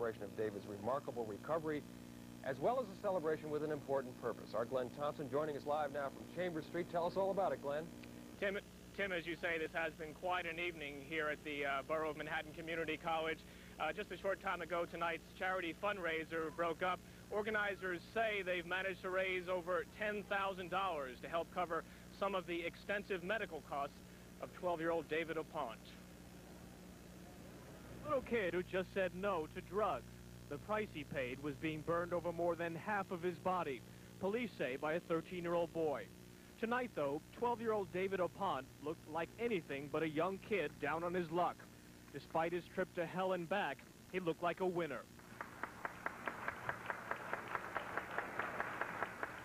celebration of David's remarkable recovery, as well as a celebration with an important purpose. Our Glenn Thompson joining us live now from Chambers Street. Tell us all about it, Glenn. Tim, as you say, this has been quite an evening here at the Borough of Manhattan Community College. Just a short time ago, tonight's charity fundraiser broke up. Organizers say they've managed to raise over $10,000 to help cover some of the extensive medical costs of 12-year-old David Opont. Little kid who just said no to drugs. The price he paid was being burned over more than half of his body, police say, by a 13-year-old boy. Tonight, though, 12-year-old David Opont looked like anything but a young kid down on his luck. Despite his trip to hell and back, he looked like a winner.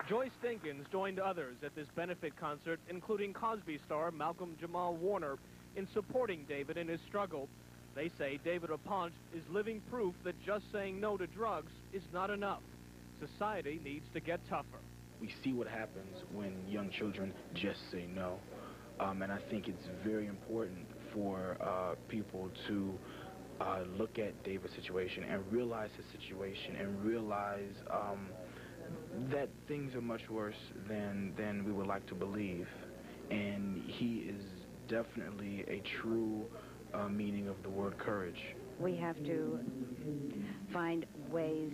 Joyce Dinkins joined others at this benefit concert, including Cosby star Malcolm Jamal Warner, in supporting David in his struggle. They say David Opont is living proof that just saying no to drugs is not enough. Society needs to get tougher. We see what happens when young children just say no. And I think it's very important for people to look at David's situation and realize his situation and realize that things are much worse than we would like to believe. And he is definitely a true meaning of the word courage. We have to find ways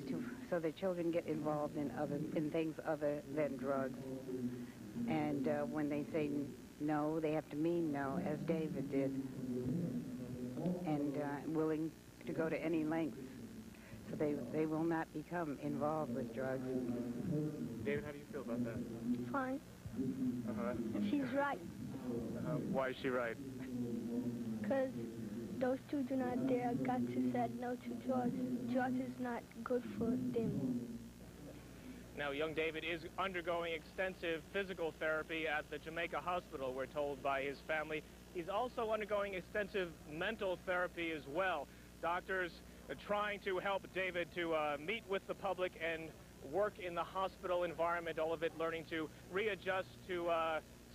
so that children get involved in things other than drugs. And when they say no, they have to mean no, as David did, and willing to go to any lengths so they will not become involved with drugs. David, how do you feel about that? Fine. Uh-huh. She's right. Why is she right? Because those two do not dare got to say no to drugs. Drugs is not good for them. Now, young David is undergoing extensive physical therapy at the Jamaica Hospital, we're told by his family. He's also undergoing extensive mental therapy as well. Doctors are trying to help David to meet with the public and work in the hospital environment, all of it learning to readjust to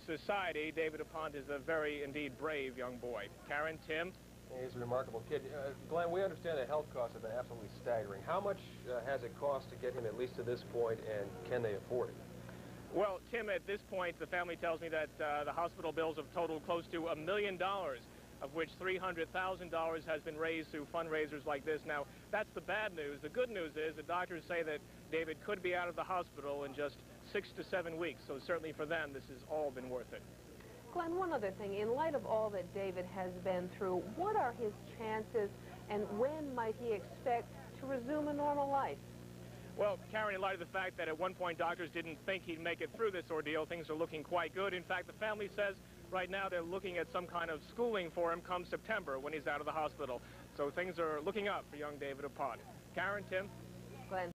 society. David Opont is a very, indeed, brave young boy. Karen, Tim? He's a remarkable kid. Glenn, we understand the health costs have been absolutely staggering. How much has it cost to get him at least to this point, and can they afford it? Well, Tim, at this point, the family tells me that the hospital bills have totaled close to $1 million, of which $300,000 has been raised through fundraisers like this. Now, that's the bad news. The good news is the doctors say that David could be out of the hospital in just 6 to 7 weeks, so certainly for them, this has all been worth it. Glenn, one other thing. In light of all that David has been through, what are his chances and when might he expect to resume a normal life? Well, Karen, in light of the fact that at one point doctors didn't think he'd make it through this ordeal, things are looking quite good. In fact, the family says right now they're looking at some kind of schooling for him come September when he's out of the hospital. So things are looking up for young David Opont. Karen, Tim? Glenn.